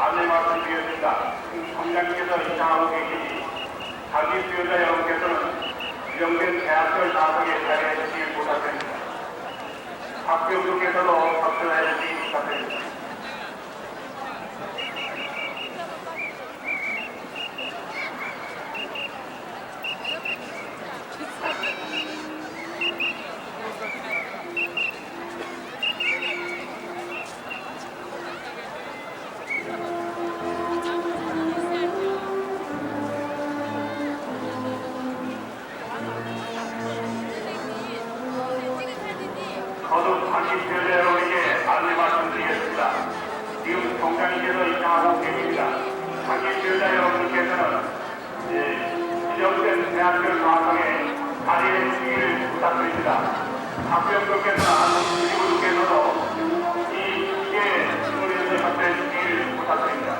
안내 말씀드리겠습니다. 총장님께서 입장하고 계시니 자기 수요자 여러분께서는 지정된 대학별 좌석에 자리해 주시길 부탁드립니다. 학교분께서도 접근해 주시기 부탁드립니다. 거듭 자기 수요자 여러분에게 안내 말씀드리겠습니다. 지금 총장님께서 입장하고 계십니다. 자기 수요자 여러분께서는 지정된 대학교 좌석에 자리해 주시기를 부탁드립니다. 학부형님께서는 그리고 분께서도 이 시기에 신문에서 접해 주시기를 부탁드립니다.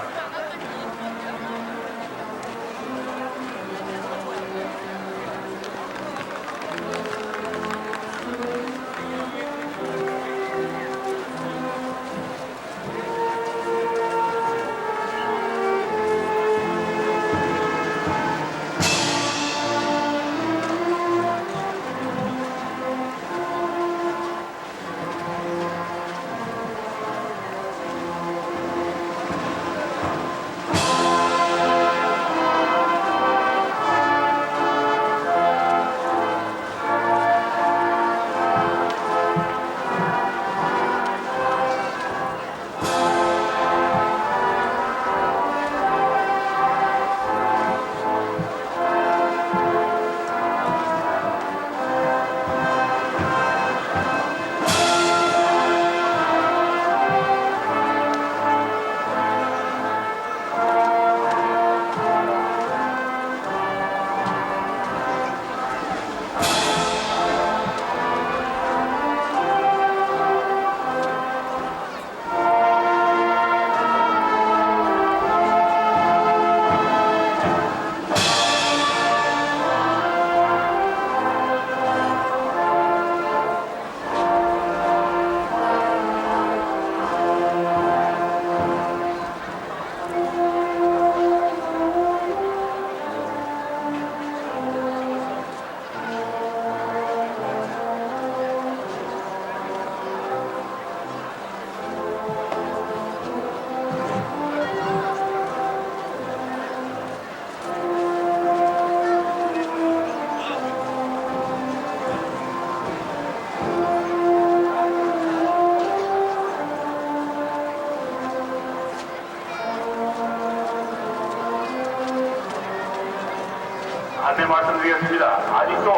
안내 말씀드리겠습니다. 아직도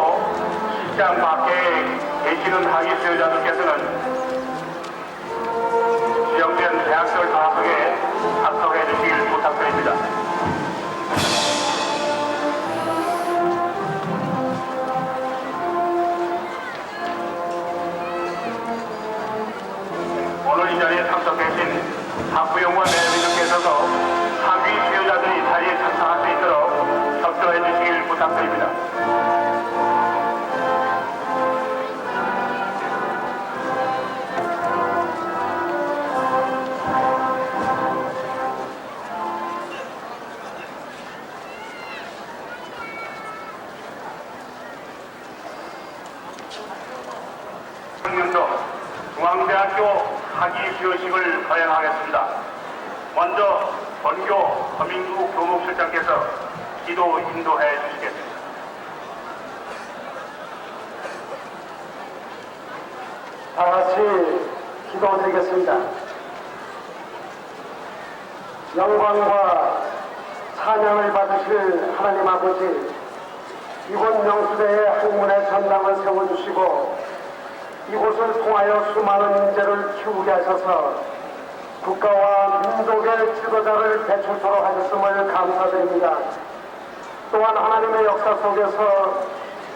시장 밖에 계시는 학위 수요자들께서는 지정된 대학별 좌석에 합석해 주시길 부탁드립니다. 오늘 이 자리에 참석하신 학부형과 내외인들께서도 학위 수요자들이 자리에 참석할 수 있도록 협조해 주시길 부탁드립니다. 학년도 중앙대학교 학위 수여식을 거행하겠습니다. 먼저 권교 허민구 교목실장께서 기도 인도해 주시겠습니다. 다 같이 기도드리겠습니다. 영광과 찬양을 받으실 하나님 아버지, 이곳 명수대에 학문의 전당을 세워주시고 이곳을 통하여 수많은 인재를 키우게 하셔서 국가와 민족의 지도자를 배출토록 하셨음을 감사드립니다. 또한 하나님의 역사 속에서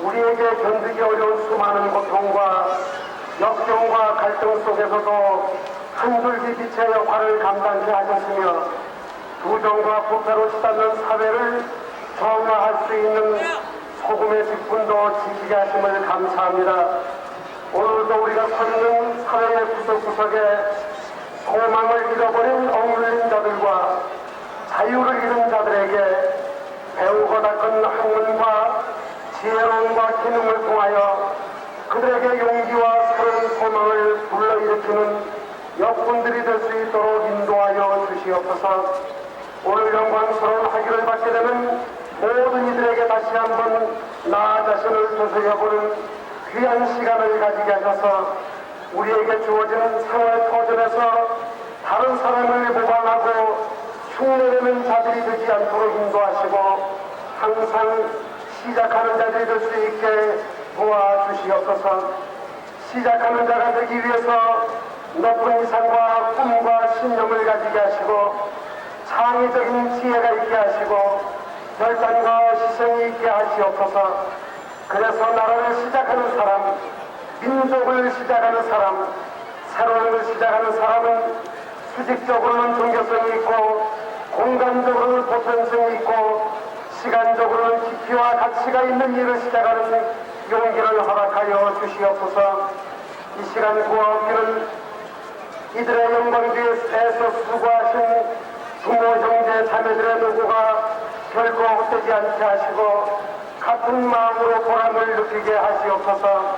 우리에게 견디기 어려운 수많은 고통과 역경과 갈등 속에서도 한 줄기 빛의 역할을 감당케 하셨으며 부정과 부패로 시달는 사회를 정화할 수 있는 소금의 직분도 지키게 하심을 감사합니다. 오늘도 우리가 서 있는 사회의 구석구석에 소망을 잃어버린 억눌린 자들과 지혜로움과 기능을 통하여 그들에게 용기와 새로운 소망을 불러일으키는 역군들이 될 수 있도록 인도하여 주시옵소서. 오늘 영광스러운 학위를 받게 되는 모든 이들에게 다시 한번 나 자신을 되새겨보는 귀한 시간을 가지게 하셔서 우리에게 주어지는 생활 터전에서 다른 사람을 모방하고 흉내내는 자들이 되지 않도록 인도하시고 항상 시작하는 자들이 될 수 있게 도와주시옵소서. 시작하는 자가 되기 위해서 높은 이상과 꿈과 신념을 가지게 하시고 창의적인 지혜가 있게 하시고 결단과 희생이 있게 하시옵소서. 그래서 나라를 시작하는 사람, 민족을 시작하는 사람, 새로운 걸 시작하는 사람은 수직적으로는 종교성이 있고 공간적으로는 보편성이 있고 시간적으로는 깊이와 가치가 있는 일을 시작하는 용기를 허락하여 주시옵소서. 이 시간 구하옵기는 이들의 영광 뒤에서 수고하신 부모, 형제, 자매들의 노고가 결코 헛되지 않게 하시고 같은 마음으로 보람을 느끼게 하시옵소서.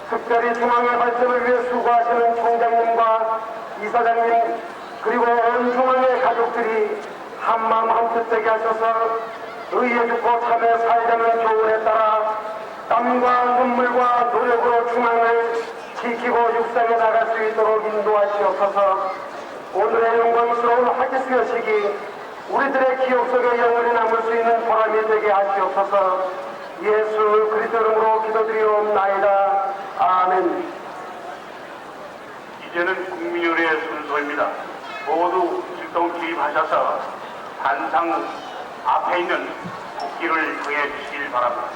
특별히 중앙의 발전을 위해 수고하시는 총장님과 이사장님 그리고 온 중앙의 가족들이 한마음 한뜻 되게 하셔서 의에 죽고 참에 살자는 교훈에 따라 땀과 눈물과 노력으로 중앙을 지키고 육상에 나갈 수 있도록 인도하시옵소서. 오늘의 영광스러운 학기수여식이 우리들의 기억 속에 영원히 남을 수 있는 보람이 되게 하시옵소서. 예수 그리스도 이름으로 기도드리옵나이다. 아멘. 이제는 국민의례 순서입니다. 모두 일동 기입하셔서 단상 앞에 있는 국기를 정해 주시길 바랍니다.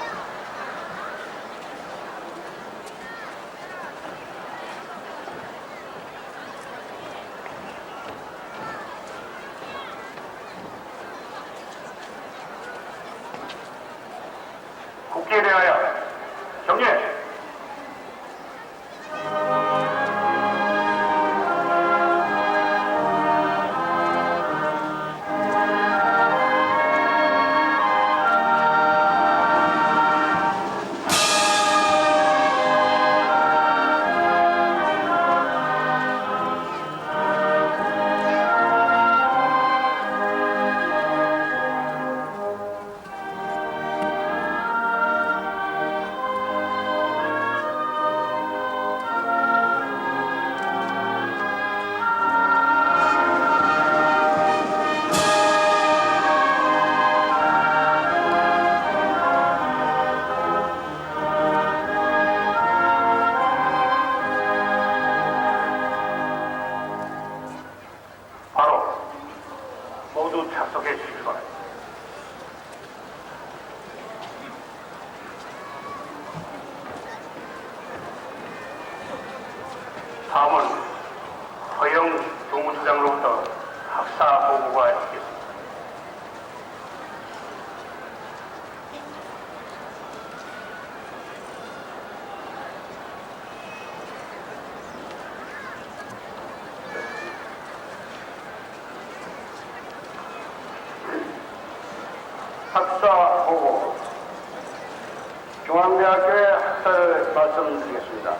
국기에 대하여 경례. 모두 착석해 주시기 바랍니다. 다음은 허영 교무처장으로부터 학사 보고가 있겠습니다. 학사 보고 중앙대학교의 학사를 말씀드리겠습니다.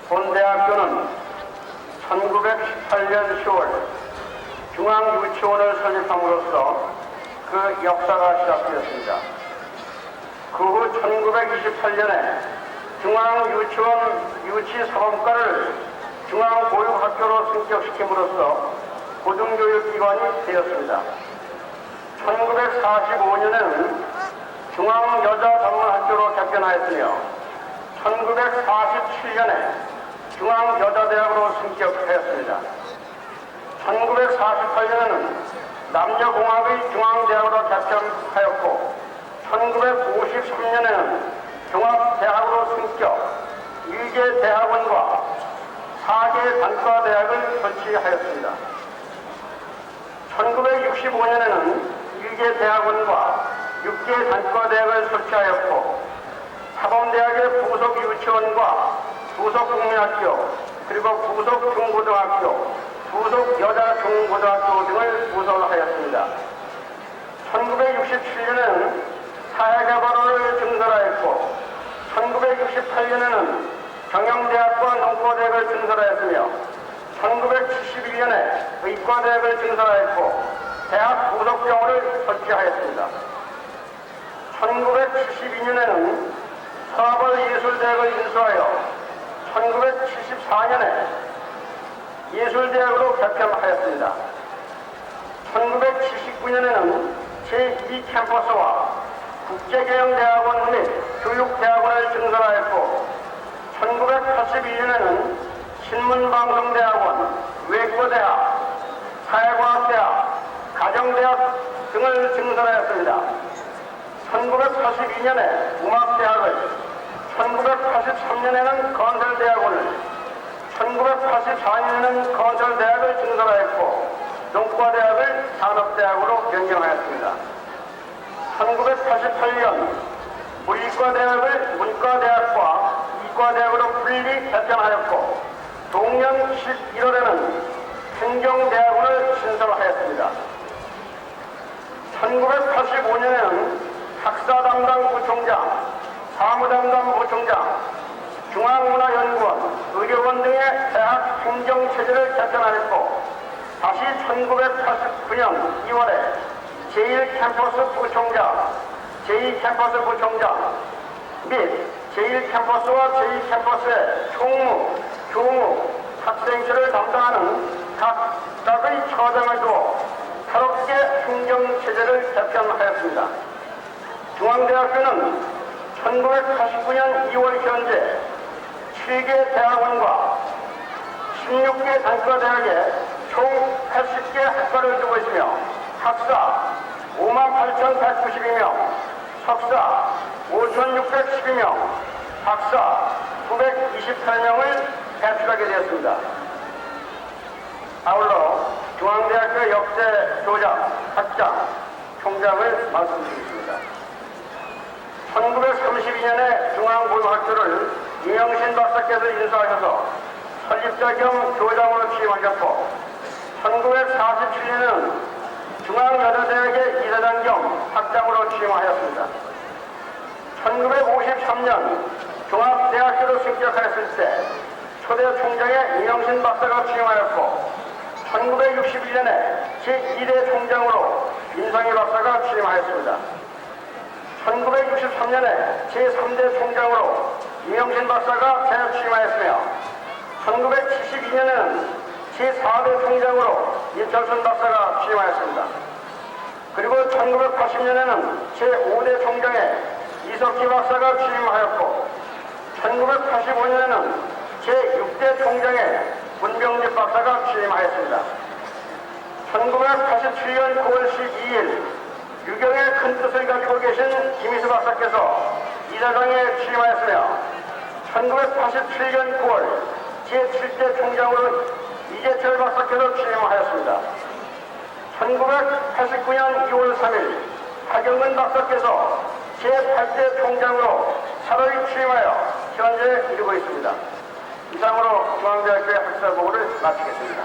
본 대학교는 1918년 10월 중앙유치원을 설립함으로써 그 역사가 시작되었습니다. 그 후 1928년에 중앙유치원 유치사범과를 중앙보육학교로 승격시킴으로써 고등교육기관이 되었습니다. 1945년에는 중앙여자전문학교로 개편하였으며 1947년에 중앙여자대학으로 승격하였습니다. 1948년에는 남녀공학의 중앙대학으로 개편하였고 1953년에는 종합대학으로 승격, 2개 대학원과 4개 단과대학을 설치하였습니다. 1965년에는 2개 대학원과 6개 단과대학을 설치하였고 사범대학의 부속 유치원과 부속 국민학교 그리고 부속 중고등학교, 부속 여자 중고등학교 등을 부설하였습니다. 1967년에는 사회개발원을 증설하였고 1968년에는 경영대학과 농고대학을 증설하였으며 1971년에 의과대학을 증설하였고 대학 부속병원을 설치하였습니다. 1972년에는 서아벌예술대학을 인수하여 1974년에 예술대학으로 개편하였습니다. 1979년에는 제2캠퍼스와 국제경영대학원 및 교육대학원을 증설하였고 1981년에는 신문방송대학원, 외과대학, 사회과학대학, 가정대학 등을 증설하였습니다. 1982년에 음악대학을, 1983년에는 건설대학원을, 1984년에는 건설대학을 증설하였고 농과대학을 산업대학으로 변경하였습니다. 1988년 물리과대학을 문과대학과 이과대학으로 분리 개편하였고 동년 11월에는 행정대학원을 신설하였습니다. 1985년에는 학사 담당 부총장, 사무담당 부총장, 중앙문화연구원, 의료원 등의 대학 행정체제를 개편하였고 다시 1989년 2월에 제1캠퍼스 부총장, 제2캠퍼스 부총장 및 제1캠퍼스와 제2캠퍼스의 총무, 교무, 학생처를 담당하는 각각의 처장을 두어 새롭게 행정체제를 개편하였습니다. 중앙대학교는 1989년 2월 현재 7개 대학원과 16개 단과대학에 총 80개 학과를 두고 있으며 학사 58,192명, 석사 5,612명, 박사 928명을 배출하게 되었습니다. 아울러 중앙대학교 역대 교장, 학장, 총장을 말씀드리겠습니다. 1932년에 중앙고등학교를 이영신 박사께서 인수하셔서 설립자 겸 교장으로 취임하셨고 1947년에는 중앙여자대학의 이사장 겸 학장으로 취임하였습니다. 1953년 종합대학교로 승격하였을 때 초대 총장에 이영신 박사가 취임하였고 1961년에 제2대 총장으로 임상희 박사가 취임하였습니다. 1963년에 제3대 총장으로 이영신 박사가 재취임하였으며 1972년에는 제4대 총장으로 임철순 박사가 취임하였습니다. 그리고 1980년에는 제5대 총장에 이석기 박사가 취임하였고 1985년에는 제6대 총장에 문병립 박사가 취임하였습니다. 1987년 9월 12일 유경의 큰 뜻을 가지고 계신 김희수 박사께서 이사장에 취임하였으며 1987년 9월 제7대 총장으로 이재철 박사께서 취임하였습니다. 1989년 2월 3일 하경근 박사께서 제8대 총장으로 사로이 취임하여 현재 이루고 있습니다. 이상으로 중앙대학교의 학사보고를 마치겠습니다.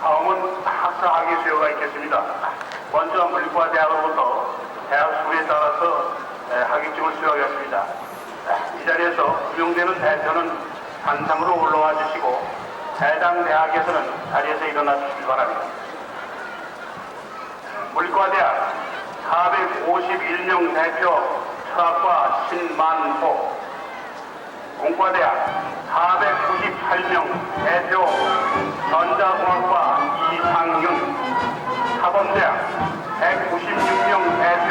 다음은 학사학위 수여가 있겠습니다. 먼저 물리과대학으로부터 대학 수에 따라서 학위증을 수여하겠습니다. 이 자리에서 임용되는 대표는 단상으로 올라와 주시고 해당 대학에서는 자리에서 일어나 주시기 바랍니다. 물리과대학 451명 대표 철학과 신만호, 공과대학 498명 대표 전자공학과 이상윤, 사범대학 196명 대표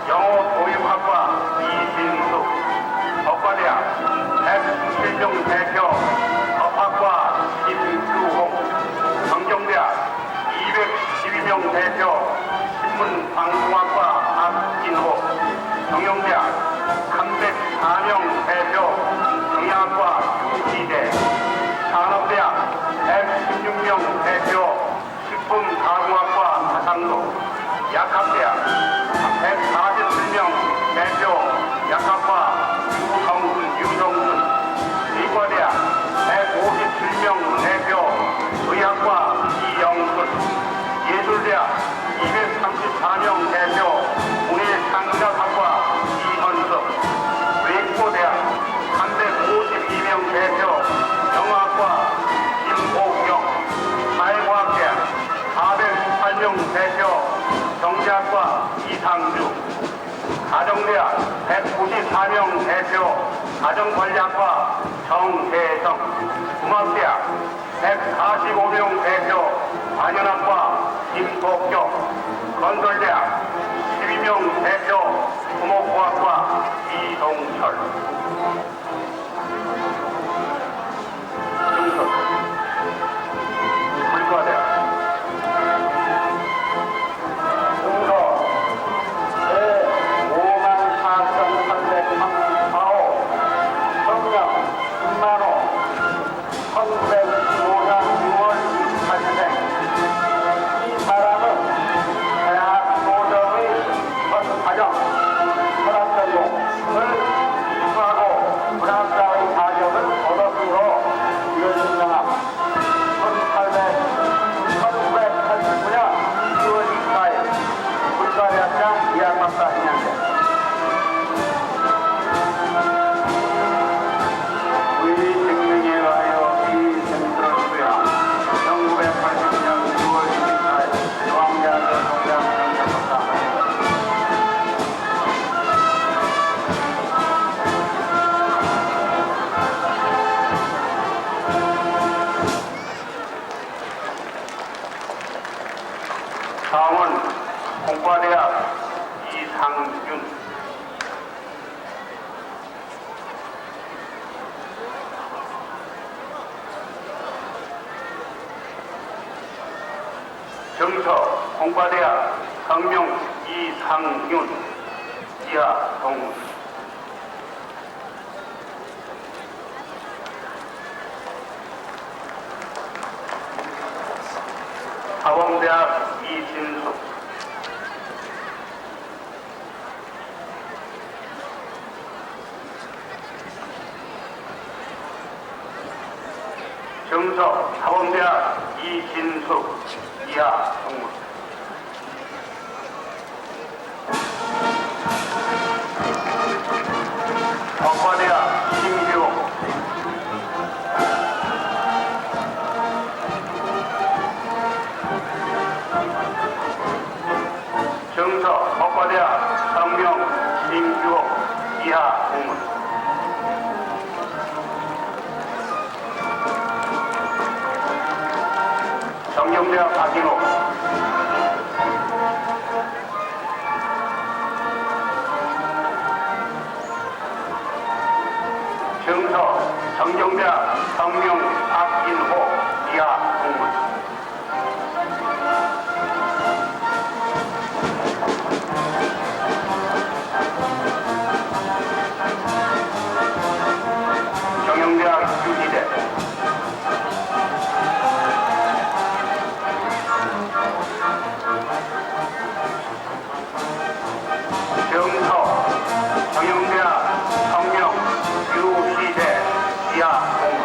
영어교육학과 이진수, 법과대학 117명 대표 법학과 김규홍, 경정대학 212명 대표 신문방송학과 박진호, 경영대학 304명 대표 경영학과 유기대, 산업대학 116명 대표 식품가공학과 하상도, 약학대학 147명 대표 약학과 유정순, 의과대학 157명 대표 의학과 이영순, 예술대학 234명 대표 대표 경제학과 이상주, 가정대학 194명 대표 가정관리학과 정혜정, 음악대학 145명 대표 관현학과 김복경, 건설대학 12명 대표土木工학과 이동철. 중석 불과대학 중석 제54,334호 성명 김만호 1925년 6월 28일생. 이 사람은 대학 교정의 전 과정 철학전공을 이수하고 문학자의 자격을 얻었으므로 이를 증명함. 1989년 2월 24일 불가대학장 이학박사 인양대. 의 증명에 의하여 이 생수를 수여함. 1980년 6월 24일 중앙대학교 동대학 정책박사. 다음은 공과대학 이상균. 정서 공과대학 성명 이상균, 이하 동문. 사범대학 이진숙, 정서 사범대학 이진숙, 이하 동문. 법과대학 심규호, 정서 법과대학 성명 심규호, 이하 동문. 정경대학 박인호, 정서 정경대학 성명 박인호, 이하 동문. 경영대학 유희대, 정서 경영대학 성명 유희대, 이하 동문.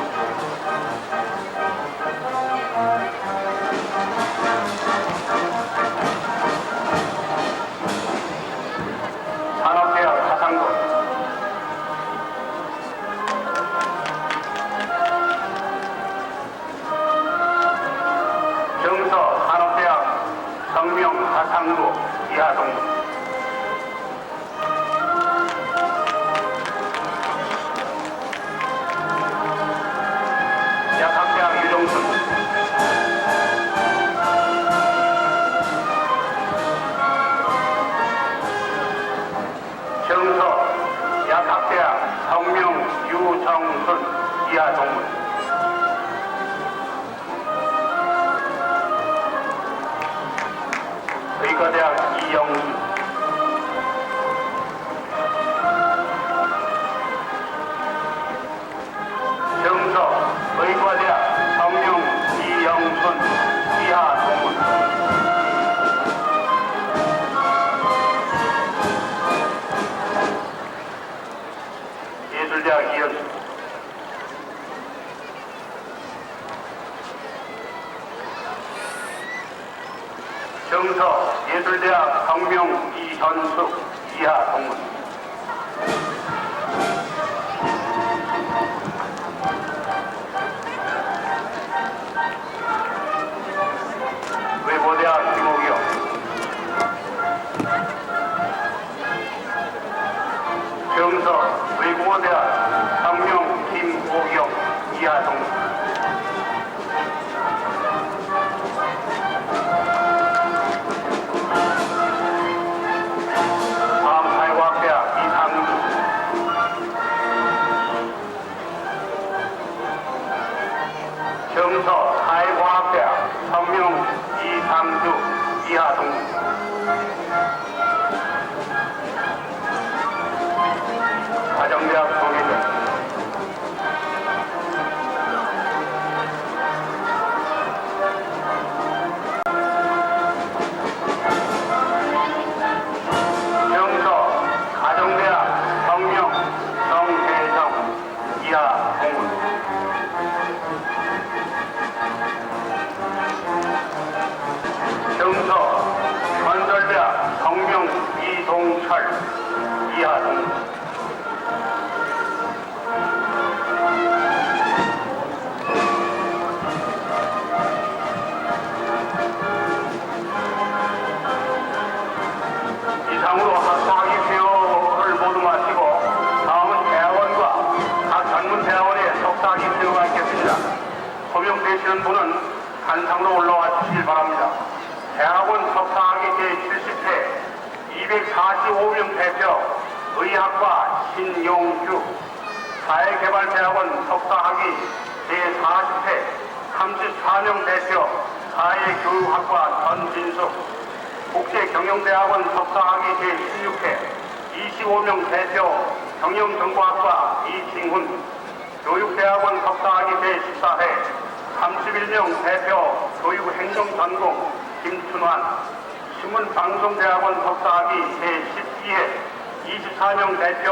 산업대학 하상도, 정서 산업대학 성명 하상도, 이하 동문. 약학대학 유종순, 정서 약학대학 성명 유정순, 이하 동문. 의과대학 이영수, 정서 의과대학 성명 이영순, 이하 동문. 예술대학 이현수, 정서 예술대학 성명 이현숙, 이하 동문. 외고대학 김옥영, 이승철, 이하동. 이상으로 학사학위 수요를 모두 마치고 다음은 대학원과 각 전문 대학원의 석사학위 수요가 있겠습니다. 소명되시는 분은 단상으로 올라와 주시길 바랍니다. 대학원 석사학위 제70회 245명 대표 의학과 신용규, 사회개발대학원 석사학위 제40회 34명 대표 사회교육학과 전진숙, 국제경영대학원 석사학위 제16회 25명 대표 경영정보학과 이징훈, 교육대학원 석사학위 제14회 31명 대표 교육행정전공 김춘환, 신문방송대학원 석사학위 제12회 24명 대표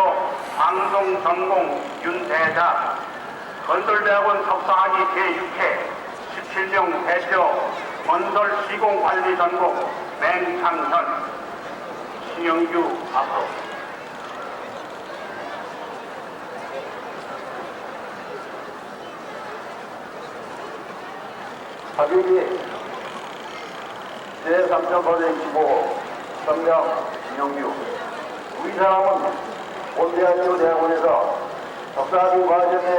방송전공 윤대자, 건설대학원 석사학위 제6회 17명 대표 건설시공관리전공 맹창현, 신영규 앞으로. 합의기 제3.25 성명 신영규. 우리 사람은 본대학교 대학원에서 석사학위 과정에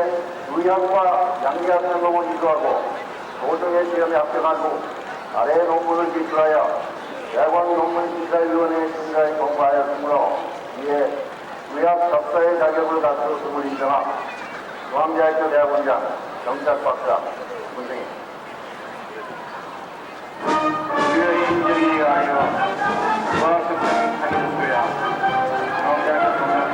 의학과 양리학 전공을 이수하고 도정의 시험에 합격한 후 아래 논문을 기술하여 대학원 논문심사위원회 심사에 공부하였으므로 이에 의학 석사의 자격을 갖추었음을 인정함. 중앙대학교 대학원장 정착박사 문승희. 주의 인정에 의하여 과학석사님 사기수야 중앙대학교 동아리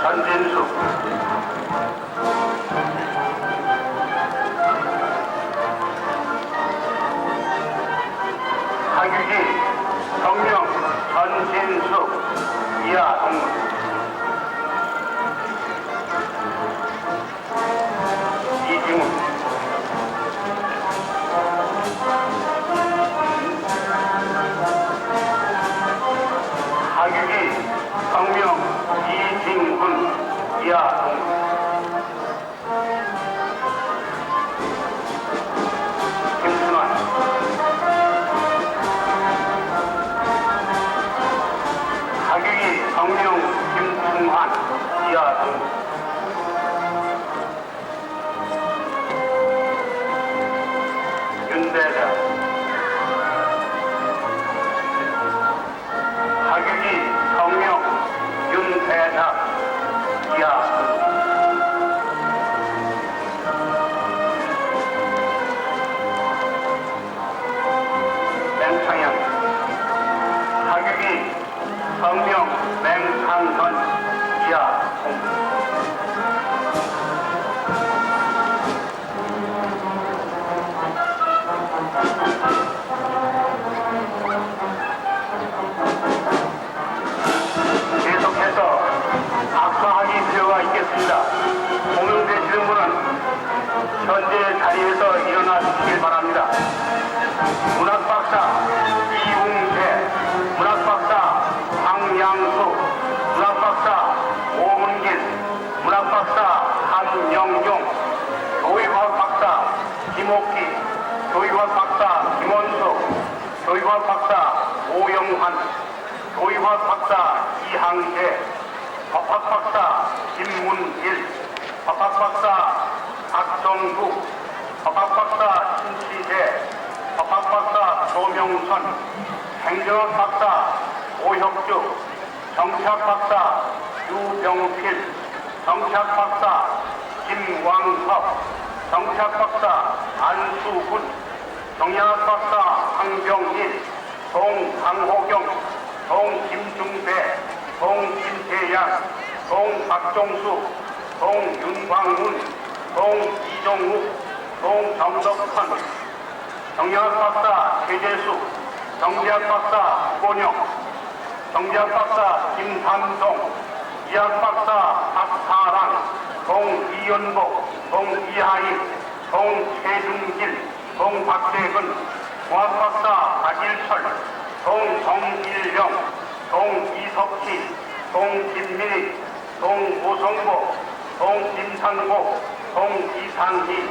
전진숙, 하규기, 성명 전진숙, 이하동. 이징훈, 하규기, 성명 이징훈, 이하동. 김순환, 하규기, 성명 김순환, 이하동. 윤대자, 하규기, 성명 윤대자, 이하. 맹창현, 하규기, 성명 맹창현, 이하. 계속해서 박사학위 수요가 있겠습니다. 호명되시는 분은 현재 자리에서 일어나 주시길 바랍니다. 문학박사 이웅재, 문학박사 황양수, 문학박사 오문길, 문학박사 한영용, 교육학박사 김옥기, 교육학박사 김원수, 교육학박사 오영환, 교육학박사 이항재, 법학박사 김문길, 법학박사 박정국, 법학박사 신치재, 법학박사 조명선, 행정학박사 오혁주, 정치학박사 유병필, 정치학박사 김광섭, 정치학박사 안수훈, 경영학박사 황병일, 동강호경, 동김중배, 동김태양, 동박종수, 동윤광문, 동이종욱, 동정덕헌, 정리학박사 최재수, 정리학박사 권영, 정리학박사 김삼동, 이학박사 박사랑, 동이연복, 동이하임, 동최준길, 동박재근, 공학박사 박일철, 동정일령, 동이석희, 동김민희, 동오성보, 동김상보, 동이상희,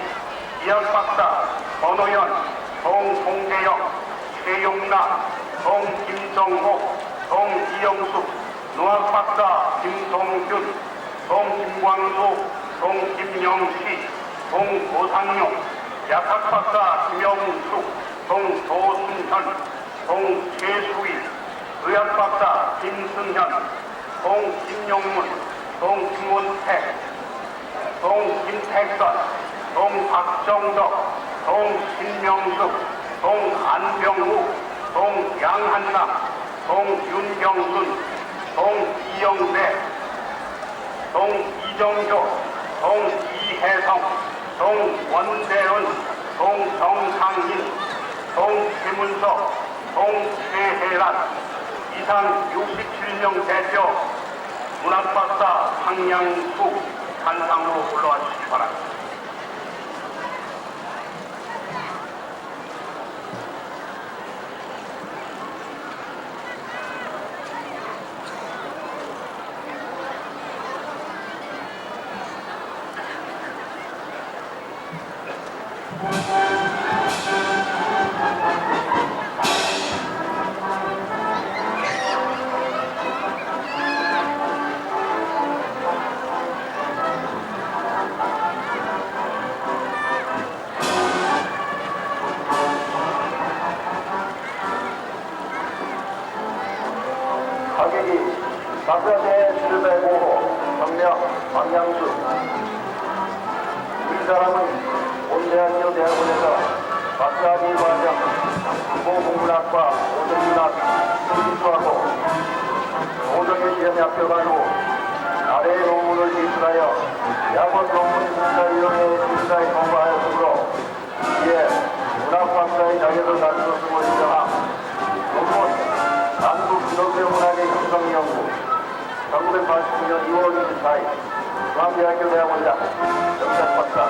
이학박사 권호연, 동홍재영, 최용락, 동김정호, 동이영숙, 농학박사 김동균, 동김광수, 동김영시, 동고상용, 약학박사 김영숙, 동조순현, 동최수희, 의학박사 김승현, 동김용문, 동김원택, 동김택선, 동박정덕, 동신명숙, 동안병우, 동양한남, 동윤경순, 동이영대, 동이정조, 동이혜성, 동원대은, 동정상인, 동최문석, 동최혜란, 이상 67명 대표 문학박사 황양수 단상으로 올라와 주시기 바랍니다. 가객이 박사대 실배고호 성명 황양수. 이 사람은 온대학교 대학원에서 박사학위 과정 국어국문학과 오정문학 수학하고 오정의 시험에 합격한 후 아래의 논문을 제출하여 약원 논문 심사위원회에 심사에 통과하였으므로 이에 문학박사의 자격을 갖추었음을 인정함. 논문 한국 기독교 문학의 형성연구 1989년 2월 24일 중앙대학교 대학원장 정책박사.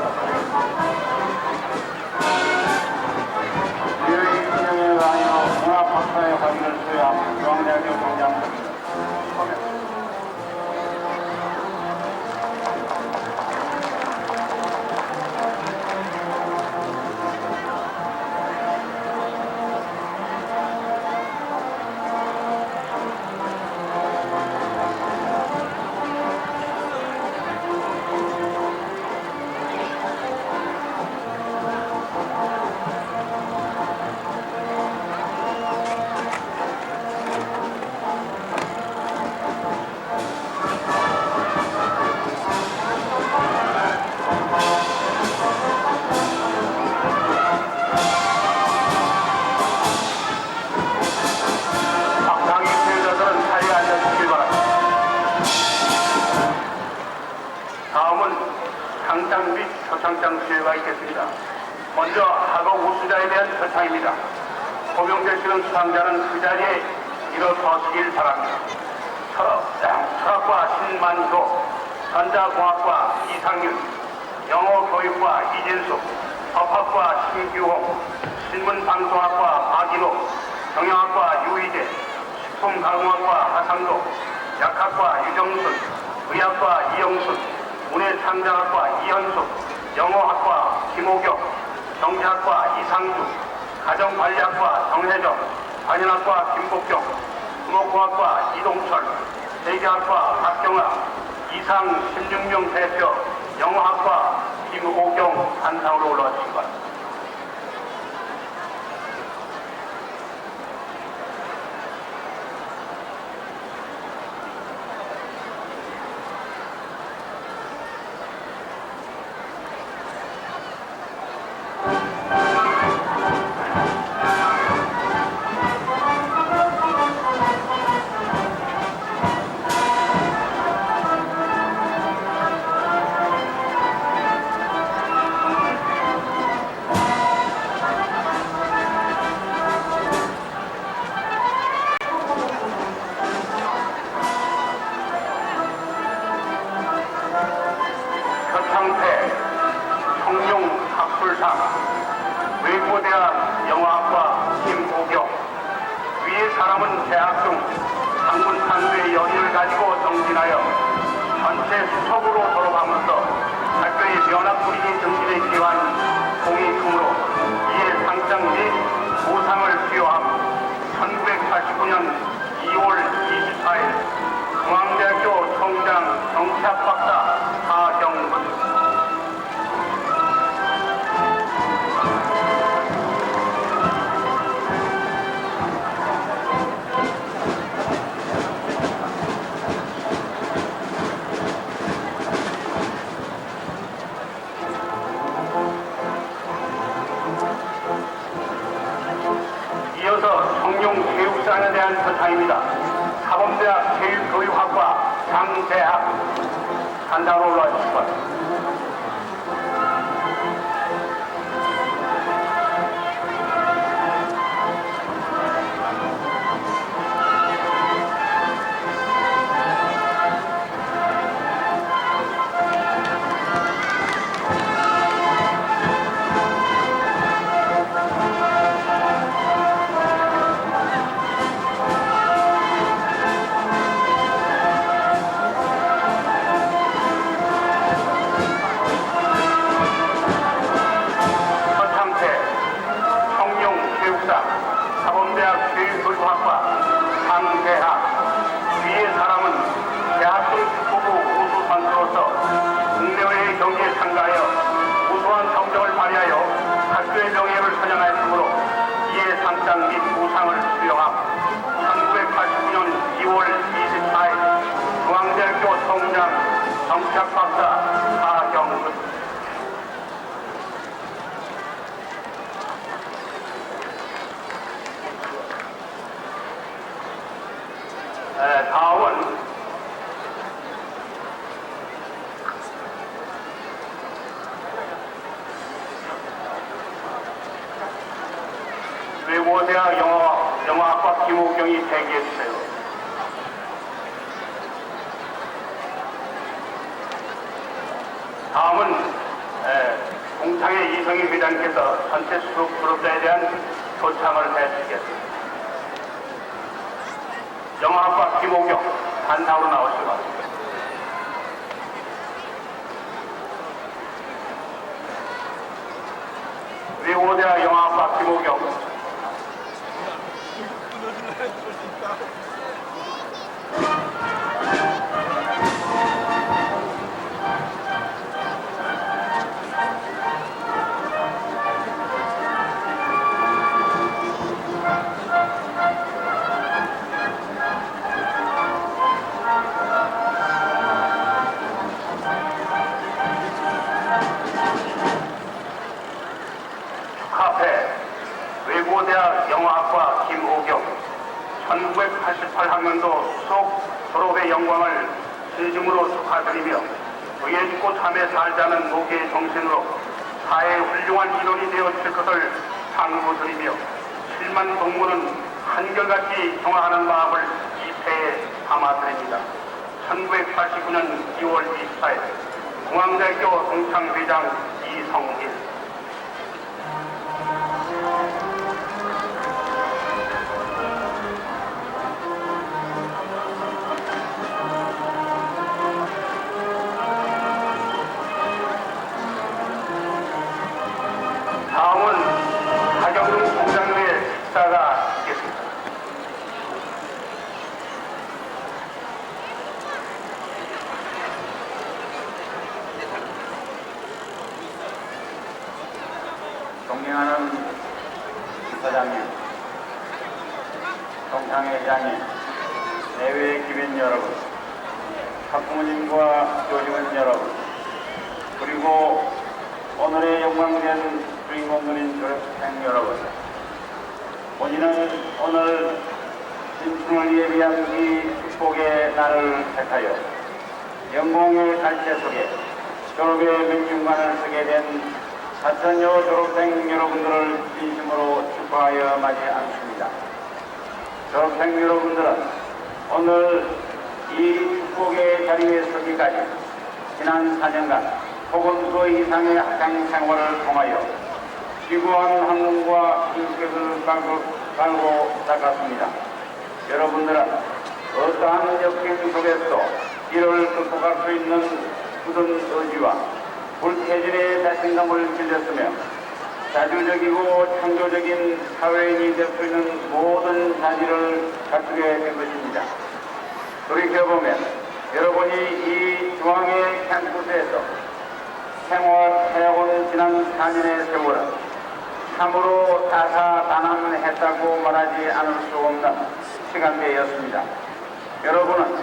기회의 신념에 관하여 문학박사의 학위를 수여한 중앙대학교 경장입니다. 상장 및 표창장 수여가 있겠습니다. 먼저 학업 우수자에 대한 표창입니다. 고명재 씨는 수상자는 그 자리에 일어서시길 바랍니다. 철학과 신만효, 전자공학과 이상윤, 영어교육과 이진숙, 법학과 신규홍, 신문방송학과 박인호, 경영학과 유희재, 식품가공학과 하상도, 약학과 유정순, 의학과 이영순, 문해창작학과 이현숙, 영어학과 김호경, 경제학과 이상주, 가정관리학과 정혜정, 관현학과 김복경,土木공학과 이동철, 세계학과 박경아, 이상 16명 대표 영어학과 김호경 단상으로 올라와 주시기 바랍니다. 2월 24일 중앙대학교 총장 정치학박사 하경근 이어서 청룡체육상에 대한 표창입니다. 사범대학 체육교육학과 장대학 단장으로 올라와 주실 것 같습니다. 사범대학 체육교육학과 상대학 위의 사람은 대학생 축구부 우수 선수로서 국내외의 경기에 참가하여 우수한 성적을 발휘하여 학교의 명예를 선양하였으므로 이에 상장 및 우상을 수여함. 1989년 2월 24일 중앙대학교 총장 정치학박사 하경근. 다음은 외고대학 영어학과 김호경이 대기해 주세요. 다음은 공창의 이성희 회장께서 전체 수석 졸업자에 대한 표창을 해주시겠습니다. 영어학과 김호경 단상으로 나오시기 바랍니다. 외고대학 영어학과 김호경. 외고대학 영어학과 김호경 1988학년도 수석 졸업의 영광을 진심으로 축하드리며 의에 죽고 참에 살자는 노계의 정신으로 사회의 훌륭한 인원이 되어질 것을 당부드리며 7만 동무는 한결같이 경화하는 마음을 이패에 담아드립니다. 1989년 2월 24일 중앙대학교 동창회장 이성일. 다음은 하경근 총장의 식사가 있겠습니다. 존경하는 이사장님, 동창회장님, 내외 기빈 여러분, 학부모님과 교직원 여러분, 그리고 오늘의 영광된 주인공들인 졸업생 여러분, 본인은 오늘 진충을 예비한 이 축복의 날을 택하여 영광의 갈채 속에 졸업의 명중관을 쓰게 된 사천여 졸업생 여러분들을 진심으로 축하하여 맞이 않습니다. 졸업생 여러분들은 오늘 이 축복의 자리에 서기까지 지난 4년간 혹은 그 이상의 학창 생활을 통하여 지구한 학문과 인격을 깔고 닦았습니다. 여러분들은 어떠한 역경 속에서도 이를 극복할 수 있는 굳은 의지와 불태진의 자신감을 길렀으며 자주적이고 창조적인 사회인이 될 수 있는 모든 자질을 갖추게 된 것입니다. 돌이켜보면 여러분이 이 중앙의 캠퍼스에서 생활해온 지난 4년의 세월은 참으로 다사다난했다고 말하지 않을 수 없는 시간대였습니다. 여러분은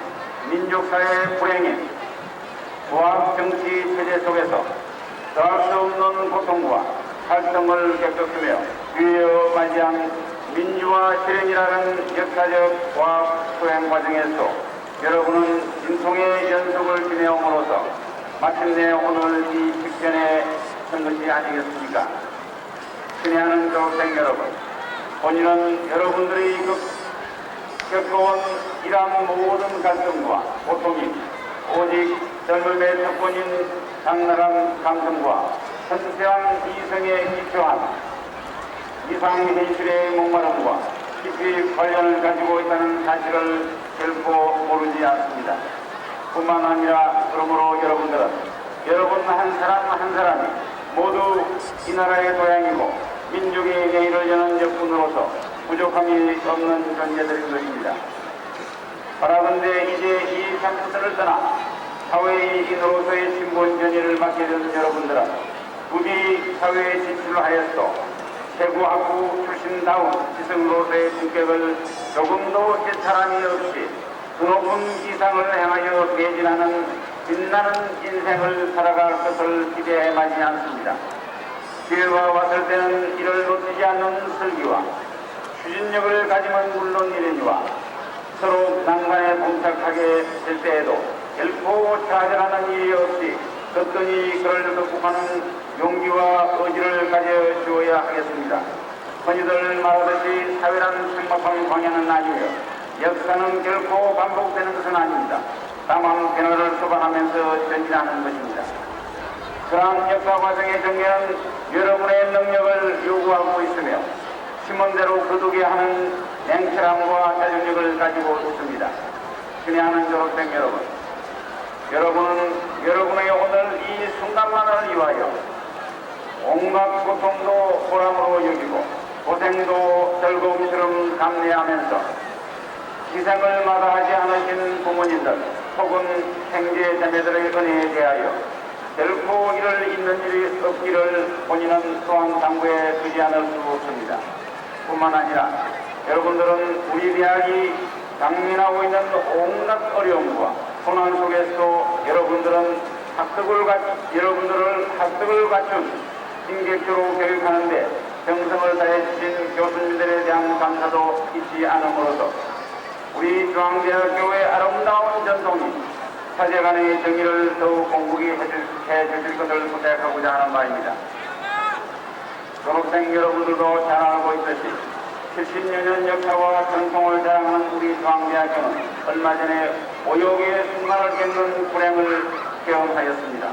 민족사의 불행인 부합 정치 체제 속에서 더할 수 없는 고통과 갈등을 겪었으며 뒤이어 맞이한 민주화 실현이라는 역사적 과학 수행 과정에서 여러분은 진통의 연속을 지내옴으로써 마침내 오늘 이 직전에 선 것이 아니겠습니까? 친애하는 졸업생 여러분, 본인은 여러분들이 겪어온 이러한 모든 갈등과 고통이 오직 젊음의 특권인 장나란 감성과 선세한 이성에 기초한 이상현실의 목마름과 깊이 관련을 가지고 있다는 사실을 결코 모르지 않습니다. 뿐만 아니라 그러므로 여러분 한 사람 한 사람이 모두 이 나라의 도양이고 민족의 내일을 여는 역군으로서 부족함이 없는 존재들인 것입니다. 바라건대 이제 이 캠퍼스를 떠나 사회인으로서의 신분 전의를 맡게 된 여러분들은 부디 사회에 진출하였어 세구학부 출신다운 지성으로서의 품격을 조금도 해탈함이 없이 그 높은 이상을 행하여 매진하는 빛나는 인생을 살아갈 것을 기대해 마지 않습니다. 기회가 왔을 때는 이를 놓치지 않는 설기와 추진력을 가지면 물론이려니와 서로 난관에 봉착하게 될 때에도 결코 좌절하는 일이 없이 걷더니 그를 극복하는 용기와 의지를 가져주어야 하겠습니다. 흔히들 말하듯이 사회란 삭막한 광야는 아니며 역사는 결코 반복되는 것은 아닙니다. 다만 변화를 수반하면서 전진하는 것입니다. 그러한 역사 과정의 전개는 여러분의 능력을 요구하고 있으며 심원대로 거두게 하는 냉철함과 자존력을 가지고 있습니다. 친애하는 졸업생 여러분, 여러분은 여러분의 오늘 이 순간만을 위하여 온갖 고통도 보람으로 여기고 고생도 즐거움처럼 감내하면서 희생을 마다하지 않으신 부모님들 혹은 형제 자매들의 은혜에 대하여 결코 이를 잊는 일이 없기를 본인은 또한 당부해 두지 않을 수 없습니다. 뿐만 아니라 여러분들은 우리 대학이 당면하고 있는 온갖 어려움과 고난 속에서도 여러분들을 학덕을 갖춘 인격적으로 교육하는데 정성을 다해 주신 교수님들에 대한 감사도 잊지 않음으로써 우리 중앙대학교의 아름다운 전통이 사제간의 정의를 더욱 공부해 주실 것을 부탁하고자 하는 바입니다. 졸업생 여러분들도 잘 알고 있듯이 70여 년 역사와 전통을 자랑하는 우리 중앙대학교는 얼마 전에 오욕의 순간을 겪는 불행을 경험하였습니다.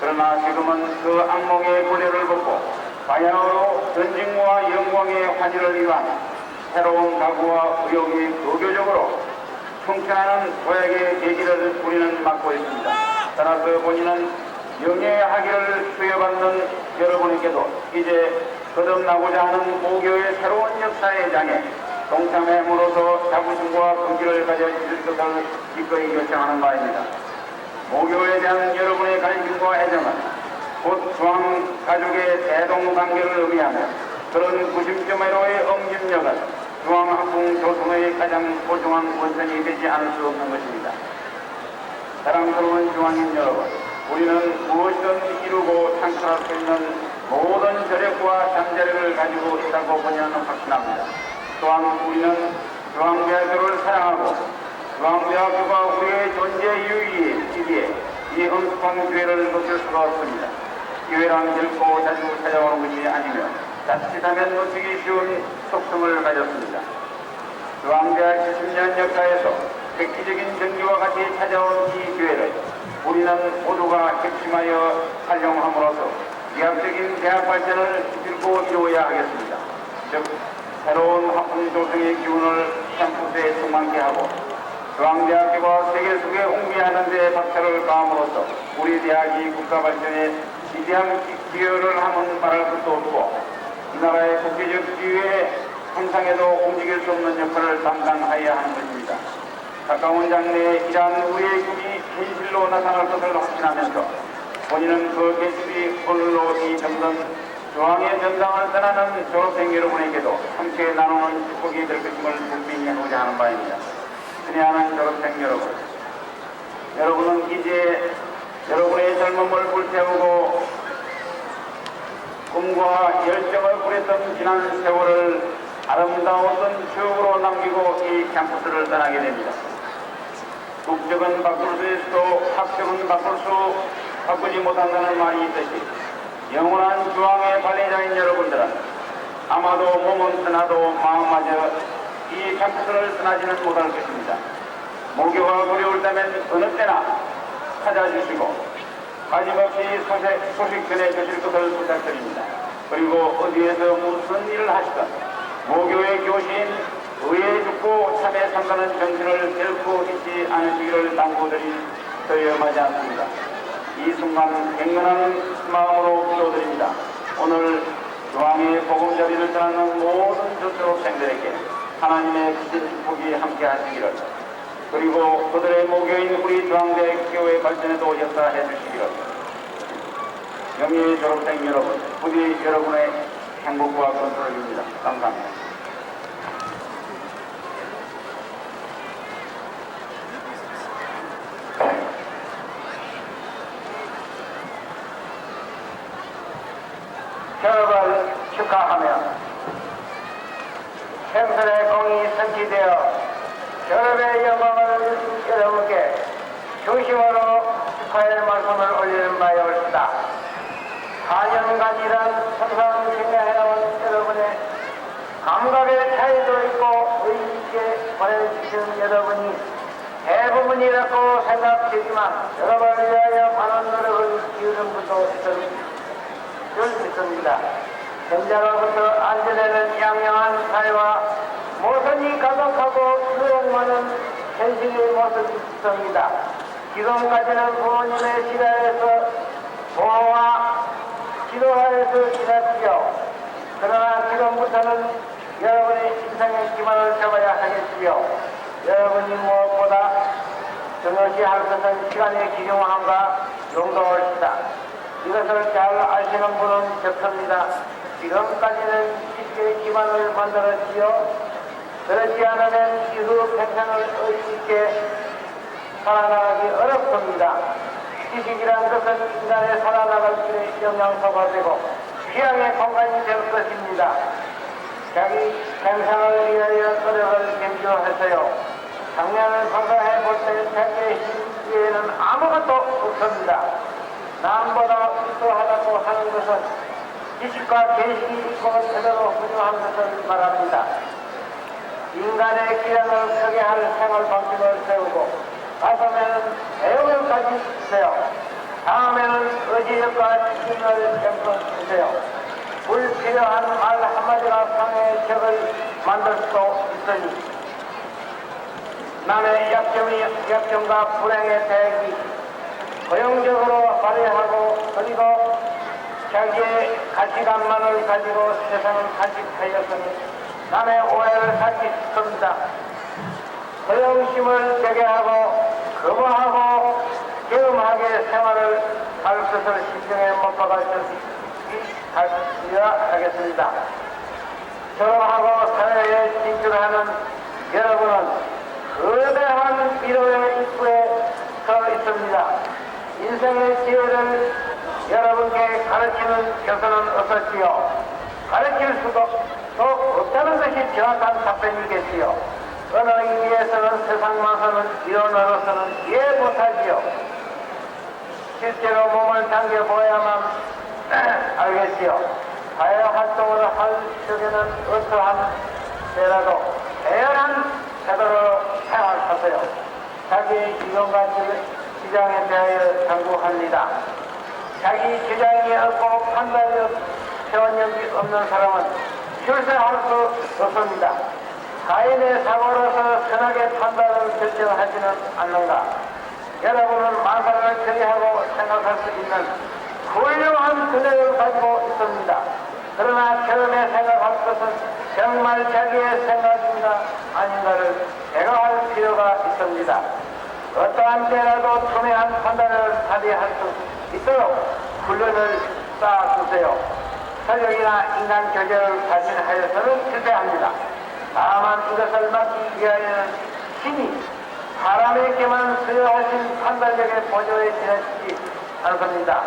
그러나 지금은 그 악몽의 고뇌를 벗고 바야흐로 전직과 영광의 환희를 위한 새로운 각오와 의욕이 의교적으로 충천하는 도약의 계기를 우리는 맡고 있습니다. 따라서 본인은 영예하기를 수여받는 여러분에게도 이제 거듭나고자 하는 모교의 새로운 역사의 장에 동참함으로써 자부심과 긍지를 가져주실 것을 기꺼이 요청하는 바입니다. 모교에 대한 여러분의 관심과 애정은 곧 중앙가족의 대동관계를 의미하며 그런 90.15의 응집력은 중앙학궁 조성의 가장 소중한 원천이 되지 않을 수 없는 것입니다. 사랑스러운 중앙인 여러분, 우리는 무엇이든 이루고 창출할 수 있는 모든 저력과 잠재력을 가지고 있다고 본인은 확신합니다. 또한 우리는 중앙대학교를 사랑하고 중앙대학교가 우리의 존재 이유이기에 이 엄숙한 기회를 놓칠 수가 없습니다. 기회란 결코 자주 찾아오는 것이 아니며 자칫하면 놓치기 쉬운 속성을 가졌습니다. 중앙대학 70년 역사에서 획기적인 전기와 같이 찾아온 이 기회를 우리는 모두가 핵심하여 활용함으로써 기하학적인 대학 발전을 들고 이루어야 하겠습니다. 즉 새로운 학문 조성의 기운을 캠퍼스에 충만케 하고 중앙대학교가 세계 속에 옹기하는 데 박차를 가함으로써 우리 대학이 국가 발전에 위대한 기여를 하면 말할 것도 없고 이 나라의 국제적 지위에 상상해도 움직일 수 없는 역할을 담당하여야 하는 것입니다. 가까운 장래에 이러한 우리의 꿈이 현실로 나타날 것을 확신하면서 본인은 그 계집이 오늘로 이 정든 중앙의 전당을 떠나는 졸업생 여러분에게도 함께 나누는 축복이 될 것임을 분명히 하고자 하는 바입니다. 친애하는 졸업생 여러분, 여러분은 이제 여러분의 젊음을 불태우고 꿈과 열정을 꾸렸던 지난 세월을 아름다웠던 추억으로 남기고 이 캠퍼스를 떠나게 됩니다. 국적은 바꿀 수 있어도 학적은 바꾸지 못한다는 말이 있듯이 영원한 중앙의 관리자인 여러분들은 아마도 몸은 떠나도 마음마저 이 캠퍼스를 떠나지는 못할 것입니다. 모교가 두려울 때면 어느 때나 찾아주시고 가짐없이 소식 전해주실 것을 부탁드립니다. 그리고 어디에서 무슨 일을 하시든 모교의 교신, 의에 죽고 참에 산다는 정신을 결코 잊지 않으시기를 당부드리려마지 않습니다. 이 순간 갱년한 마음으로 기도드립니다. 오늘 중앙의 보금자리를 떠나는 모든 졸업생들에게 하나님의 크신 축복이 함께 하시기를, 그리고 그들의 모교인 우리 중앙대학교의 발전에도 역사해 주시기를, 영예의 졸업생 여러분, 부디 여러분의 행복과 건설을 빕니다. 감사합니다. 졸업을 축하하며 생선의 공이 성취되어 졸업의 영광을 누린 여러분께 중심으로 축하의 말씀을 올리는 바이옵니다. 4년간 이란 성상 생활해온 여러분의 감각의 차이도 있고 의의 있게 보내주신 여러분이 대부분이라고 생각되지만 여러분을 위하여 많은 노력을 기울인 분도 있습니다. 현장으로부터 안전에는 양양한 사회와 모순이 가득하고 유용하는 현실의 모습이 있습니다. 지금까지는 부모님의 지하에서 보호와 지도하에서 지냈지요. 그러나 지금부터는 여러분의 인생의 기반을 잡아야 하겠지요. 여러분이 무엇보다 중요시 할 것은 시간의 기중함과 용도입니다. 이것을 잘 아시는 분은 적습니다. 지금까지는 쉽게 기반을 만들었지요. 그렇지 않으면 이후 평생을 의의 있게 살아나가기 어렵습니다. 지식이란 것은 인간의 살아나갈 길에 영양소가 되고 귀향의 공간이 될 것입니다. 자기 평생을 위하여 노력을 경주하세요. 작년을 조사해 볼 때 자기의 힘 외에는 아무것도 없습니다. 남보다 우수하다고 하는 것은 지식과 계식이 있고 제대로 훌륭한 것을 말합니다. 인간의 기량을 크게 할 생활 방식을 세우고 가슴에는 애용을 가지세요. 다음에는 의지력과 지식을 겸손하세요. 불필요한 말 한마디가 상해의 격을 만들 수도 있으니 남의 약점과 불행의 대기 고용적으로 발휘하고 그리고 자기의 가치관만을 가지고 세상을 간직하였으니 남의 오해를 살기 쉽습니다. 고용심을 제게하고 거부하고 경험하게 생활을 할 것을 신중에 못 박아주시기 하겠습니다. 졸업하고 사회에 진출하는 여러분은 거대한 미로의 입구에 서 있습니다. 인생의 기회를 여러분께 가르치는 교수는 없었지요. 가르칠 수도 없다는 것이 정확한 답변이겠지요. 어느 의미에서는 세상만서는 이론으로서는 이해 못하지요. 실제로 몸을 당겨보아야만 알겠지요. 사회 활동을 할 적에는 어떠한 때라도 대연한 태도로 생활하세요. 자기의 이론과 주장에 대하여 당부합니다. 자기 주장이 없고 판단력, 표현력이 없는 사람은 출세할 수 없습니다. 타인의 사고로서 선하게 판단을 결정하지는 않는가. 여러분은 만사를 처리하고 생각할 수 있는 훌륭한 두뇌를 가지고 있습니다. 그러나 처음에 생각할 것은 정말 자기의 생각인가 아닌가를 생각할 필요가 있습니다. 어떠한 때라도 투명한 판단을 발휘할 수 있도록 훈련을 쌓아주세요. 서력이나 인간 교제를 발전하여서는 실패합니다. 다만 이것을 막기 위하여는 신이 사람에게만 수여하신 판단력의 보조에 지나치지 않습니다.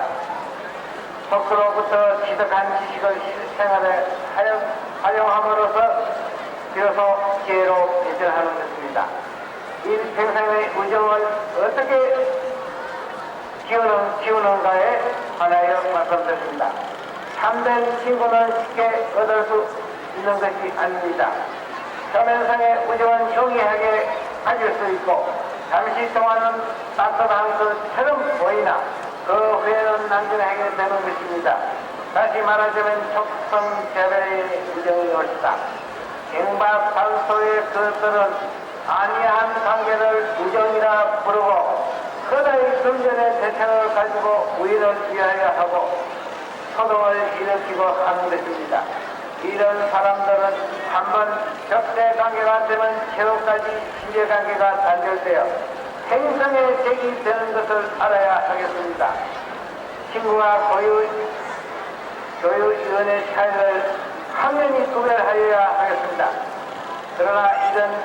스스로부터 취득한 지식을 실생활에 활용함으로써 비로소 지혜로 발전하는 것입니다. 일평생의 우정을 어떻게 키우는가에 관하여 말씀드렸습니다. 참된 친구는 쉽게 얻을 수 있는 것이 아닙니다. 표면상의 우정은 용이하게 가질 수 있고 잠시 동안은 따뜻한 것처럼 보이나 그 후에는 난전하게 되는 것입니다. 다시 말하자면 촉성재배의 우정이 옳다. 갱박산소의 그것들은 안이한 관계를 우정이라 부르고 그다의 금전의 대책을 가지고 우위를 위하여 하고 소동을 일으키고 하는 것입니다. 이런 사람들은 한번 적대관계가 되면 최후까지 신뢰관계가 단절되어 생성의 적이 되는 것을 알아야 하겠습니다. 친구와 교유위원의 차이를 확연히 구별하여야 하겠습니다. 그러나 이런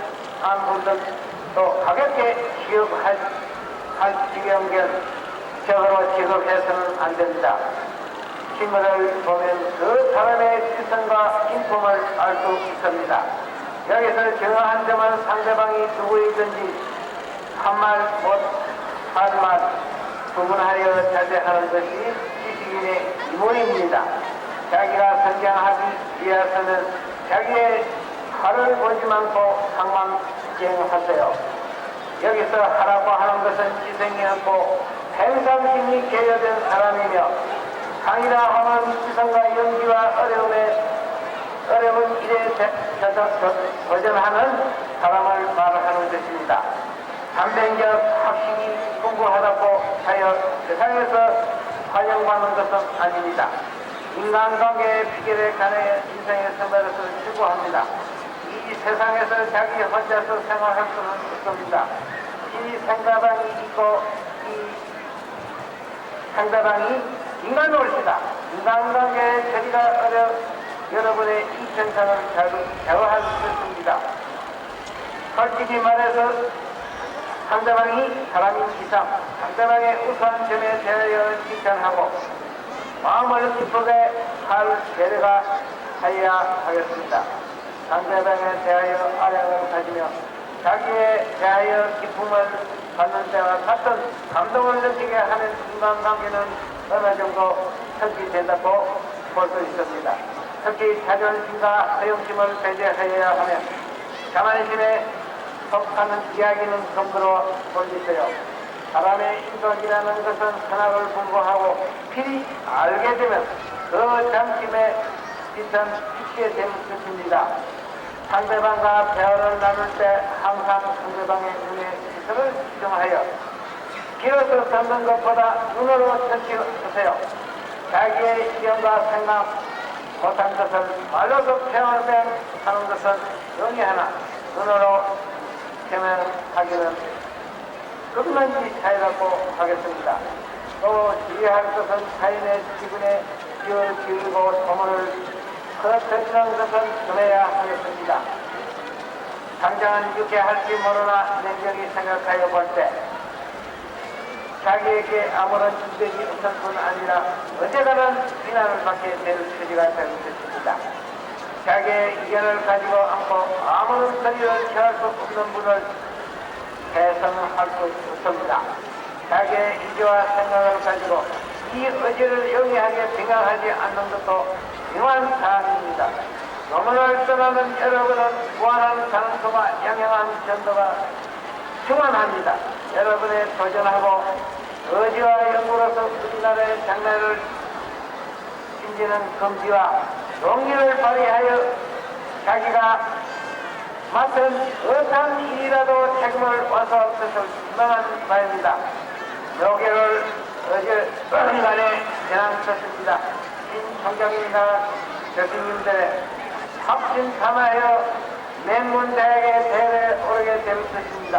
안분들도 가볍게 취급할 지경적으로 취급해서는 안 됩니다. 친구를 보면 그 사람의 지성과 인품을 알 수 있습니다. 여기서 정확한 점은 상대방이 누구이든지 한말 못하지만 구분하여 자제하는 것이 지식인의 임무입니다. 자기가 성장하기 위해서는 자기의 화를 보지 않고 상만 지행하세요. 여기서 하라고 하는 것은 지성이었고 행상심이 개여된 사람이며 강이라 하는 지성과 연기와 어려운 일에 도전하는 사람을 말하는 것입니다. 담배적 학식이 풍부하다고 하여 세상에서 환영받는 것은 아닙니다. 인간관계의 비결에 관해 인생의 선배로서 추구합니다. 이 세상에서 자기 혼자서 생활할 수는 없습니다. 이 상대방이 있고 이 상대방이 인간올시다. 인간관계의 처리가 여러분의 이평상을 좌우할 수 있습니다. 솔직히 말해서 상대방이 사람인 이상 상대방의 우수한 점에 대하여 칭찬하고 마음을 기쁘게 할 배려가 하여야 하겠습니다. 상대방에 대하여 아량을 가지며 자기에 대하여 기쁨을 받는 때와 같은 감동을 느끼게 하는 인간관계는 어느 정도 설치된다고 볼 수 있습니다. 특히 자존심과 허영심을 배제하여야 하며 자만심에 속하는 이야기는 검거로 올리세요. 사람의 인격이라는 것은 선악을 분고하고 필히 알게 되면 그 장심에 비천 빛게 되는 것입니다. 상대방과 대화를 나눌 때 항상 상대방의 눈에 시선을 집중하여 귀로서 듣는 것보다 눈으로 전치하세요. 자기의 의견과 생각 못한 것을 말로서 표현하는 것은 영리하나 눈으로 표현하기는 끝만지 차이라고 하겠습니다. 또 주의할 것은 타인의 기분에 기울이고 소문을 퍼뜨리는 것은 금해야 하겠습니다. 당장은 유쾌할지 모르나 냉정히 생각하여 볼 때 자기에게 아무런 이득이 없을 뿐 아니라 언젠가는 비난을 받게 될 처지가 될 것입니다. 자기의 의견을 가지고 않고 아무런 소리를 취할 수 없는 분을 개성할 수 없습니다. 자기의 의지와 생각을 가지고 이 의지를 영리하게 생각하지 않는 것도 중요한 사안입니다. 논문을 떠나는 여러분은 무한한 가능성과 양양한 전도가 충만합니다. 여러분의 도전하고 의지와 연구로서 우리나라의 장래를 심지는 금지와 용기를 발휘하여 자기가 맡은 어떤 일이라도 책임을 와서 것을 희망하는 바입니다. 묘기를 어제 오랜만에 지나쳤습니다. 신 총장님과 교수님들의 합심 삼하여 맹문대학의 대회에 오르게 된 것입니다.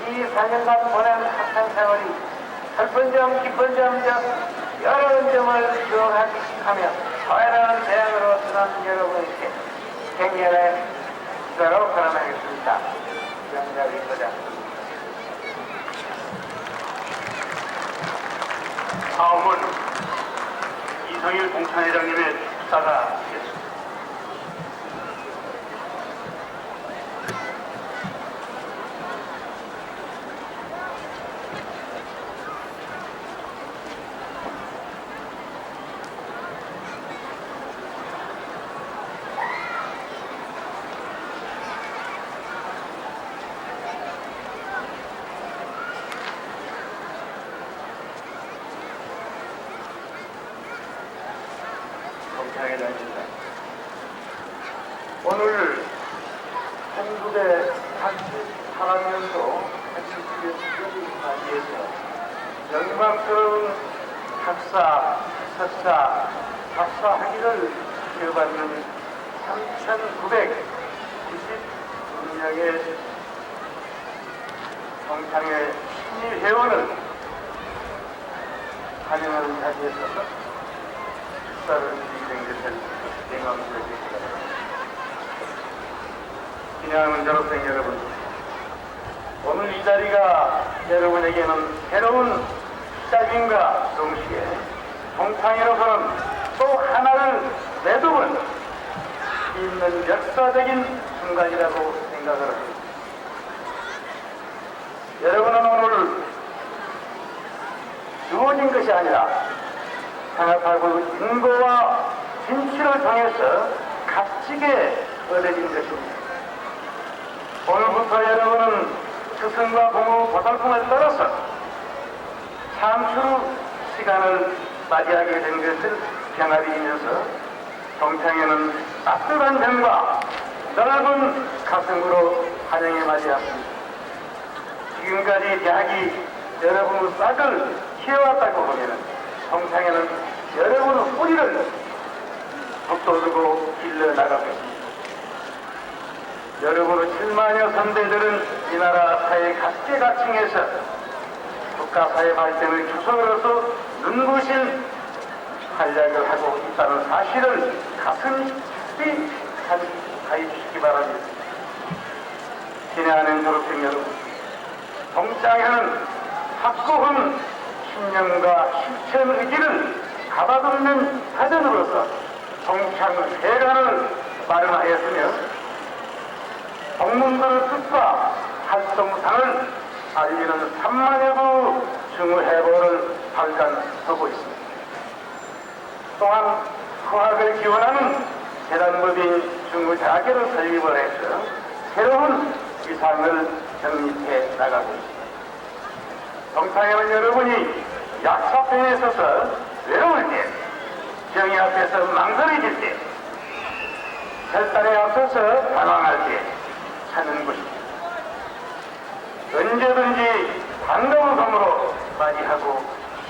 이 4년간 보낸 학창생활이 슬픈 점, 기쁜 점 등 여러 점을 기억하며 사회라는 대학으로 드는 여러분께 갱년의 기도로 권함하겠습니다. 영작입니다. 다음은 이성일 공찬회장님의 축사가 있겠습니다. 공찬회장입니다. 오늘 1948년도 87년을 맞이해서 영광스러운 학사, 석사, 박사 학위를 수여받는 3,990명의 동창회 심의회원을 환영하는 자리에서 축사를 드리게 된 것을 영광스럽게 기념하는 졸업생 여러분, 오늘 이 자리가 여러분에게는 새로운 시작인가 동시에 동창회로서는 또 하나를 매듭은 있는 역사적인 순간이라고 생각을 합니다. 여러분은 오늘 주어진 것이 아니라 산업하고 인고와 진취를 통해서 값지게 얻어진 것입니다. 오늘부터 여러분은 스승과 부모 보살품을 따라서 창출 시간을 맞이하게 된 것을 경험하면서 동창회는 따뜻한 병과 넓은 가슴으로 환영에 맞이합니다. 지금까지 대학이 여러분의 싹을 키워왔다고 보면 동창회는 여러분의 뿌리를 북돋우고 길러나가고 있습니다. 여러분의 7만여 선배들은 이 나라 사회 각계각층에서 국가사회 발전의 주석으로서 눈부신 활약을 하고 있다는 사실을 가슴 깊이 가입시기 바랍니다. 친애하는 졸업생 여러분, 동창회는 확고한 신념과 실천 의지를 가다듬는 사전으로서 동창회관을 마련하였으며 동문들의 뜻과 활동상을 알리는 3만여 부 중후해보를 발간하고 있습니다. 또한 후학을 기원하는 재단법인 중후대학교를 설립을 해서 새로운 위상을 정립해 나가고 있습니다. 동창회는 여러분이 약사편에 있어서 외로울 때, 정의 앞에서 망설여질 때, 결단에 앞서서 방황할 때 찾는 곳입니다. 언제든지 반가운 감으로 맞이하고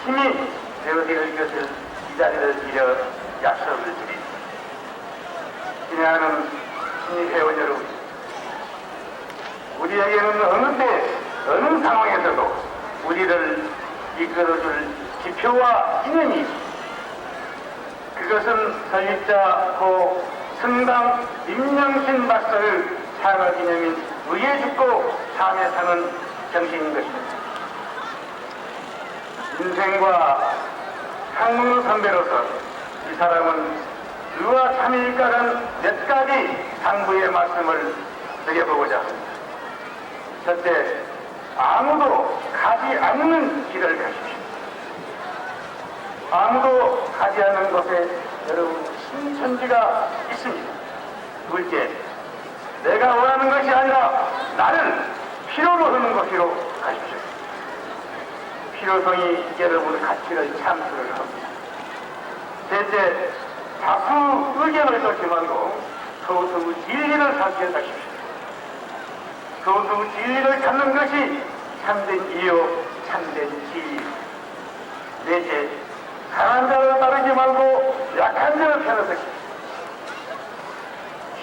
힘이 되어드릴 것을 이 자리를 빌어 약속을 드립니다. 친애하는 신입회원 여러분, 우리에게는 어느 때, 어느 상황에서도 우리를 이끌어줄 지표와 인연이 있습니다. 그것은 설립자 고 성당 임명신 박사를 산업기념인 의에 죽고 삶에 사는 정신인 것입니다. 인생과 학문의 선배로서 이 사람은 의와 참일까는 몇 가지 당부의 말씀을 드려보고자 합니다. 첫째, 아무도 가지 않는 길을 가십시오. 아무도 가지 않는 곳에 여러분 신천지가 있습니다. 둘째, 내가 원하는 것이 아니라 나를 필요로 하는 곳으로 가십시오. 필요성이 여러분의 가치를 참수를 합니다. 셋째, 다수 의견을 쫓지 말고 소수 진리를 살펴가십시오. 소수 진리를 찾는 것이 참된 이요, 참된 지혜입니다. 넷째, 강한 자를 따르지 말고 약한 자를 편에서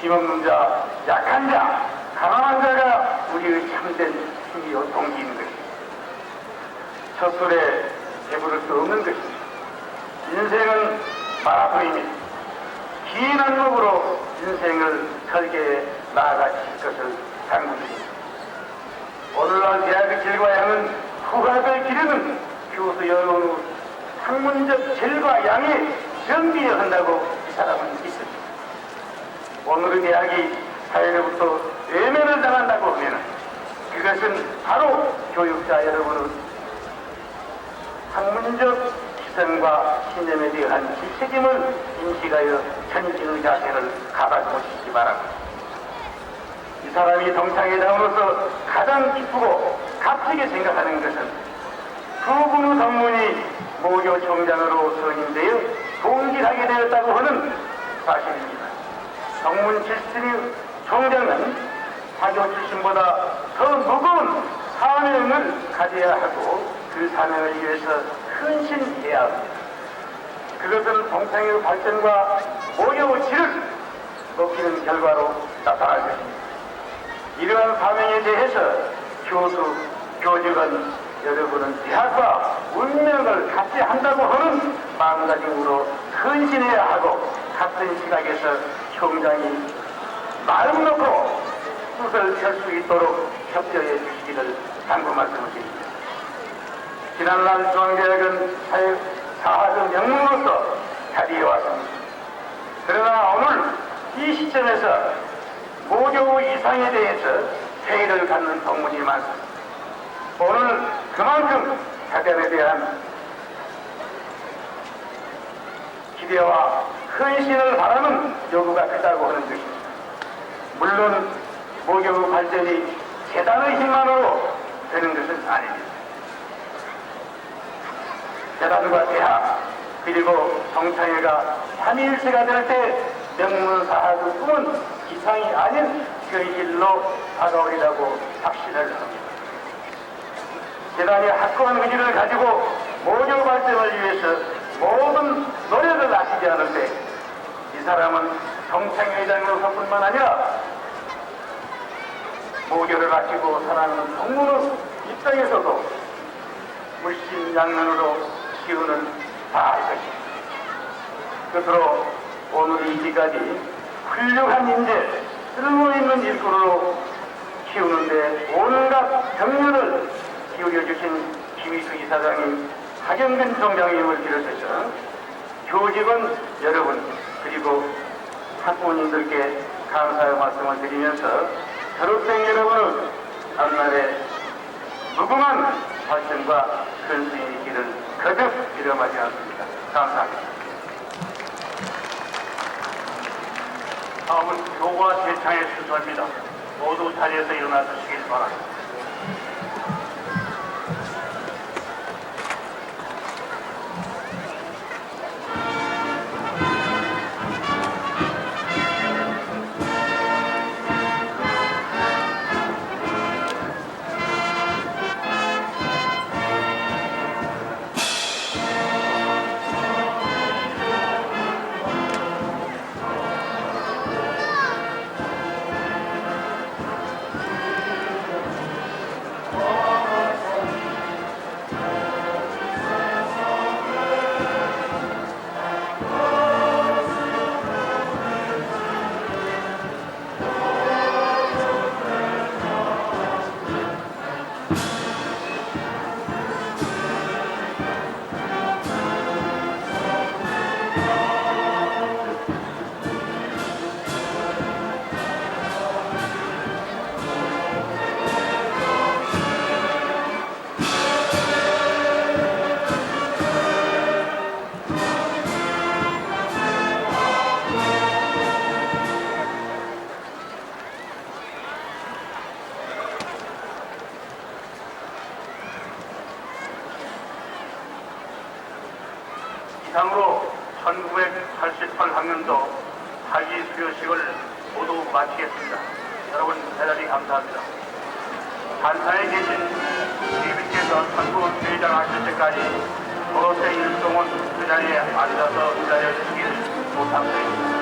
힘없는 자, 약한 자, 가난한 자가 우리의 참된 힘이요 동기인 것입니다. 첫술에 배부를 수 없는 것입니다. 인생은 마라톤입니다. 긴 안목으로 인생을 설계해 나아가실 것을 당부드립니다. 오늘날 대학의 질과 양은 후학을 기르는 교수 여론 후 학문적 질과 양에 정비해야 한다고 이 사람은 믿습니다. 오늘의 대학이 사회로부터 외면을 당한다고 하면 그것은 바로 교육자 여러분의 학문적 기성과 신념에 대한 책임을 인식하여 전진의 자세를 가다듬으시기 바랍니다. 이 사람이 동창회장으로서 가장 기쁘고 값지게 생각하는 것은 두 분의 동문이 모교 총장으로 선임되어 동질하게 되었다고 하는 사실입니다. 동문 출신의 총장은 사교 출신보다 더 무거운 사명을 가져야 하고 그 사명을 위해서 헌신해야 합니다. 그것은 동창회의 발전과 모교의 질을 높이는 결과로 나타날 것입니다. 이러한 사명에 대해서 교수, 교직원 여러분은 대학과 운명을 같이 한다고 하는 마음가짐으로 헌신해야 하고 같은 시각에서 총장이 마음 놓고 뜻을 펼 수 있도록 협조해 주시기를 당부 말씀드립니다. 지난날 중앙대학은 사회사학의 명문으로서 자리에 왔습니다. 그러나 오늘 이 시점에서 모교 이상에 대해서 회의를 갖는 동문이 많습니다. 오늘 그만큼 학연에 대한 기대와 헌신을 바라는 요구가 크다고 하는 것입니다. 물론 모교 발전이 재단의 힘만으로 되는 것은 아닙니다. 재단과 대학 그리고 동창회가 삼위일체가 될 때 명문사학의 꿈은 이상이 아닌 그 길로 다가오리라고 확신을 합니다. 재단이 확고한 의지를 가지고 모교 발전을 위해서 모든 노력을 아끼지 않을 때 이 사람은 동창회장으로서뿐만 아니라 모교를 아끼고 사랑하는 동문의 입장에서도 물심양면으로 기운을 다할 것입니다. 끝으로 오늘 이 기까지 훌륭한 인재, 쓸모있는 일꾼으로 키우는데 온갖 격려를 기울여주신 김희수 이사장님, 하경근 총장님을 비롯해서 교직원 여러분 그리고 학부모님들께 감사의 말씀을 드리면서 졸업생 여러분의 앞날에 무궁한 발전과 근수의 길을 거듭 빌어마지 않습니다. 감사합니다. 다음은 교과 대창의 순서입니다. 모두 자리에서 일어나 주시길 바랍니다. 이상으로 1988학년도 학위 수료식을 모두 마치겠습니다. 여러분 대단히 감사합니다. 단사에 계신 주임님께서 선거 회장 하실 때까지 그것의 일종은 그 자리에 앉아서 기다려주시길 부탁드립니다.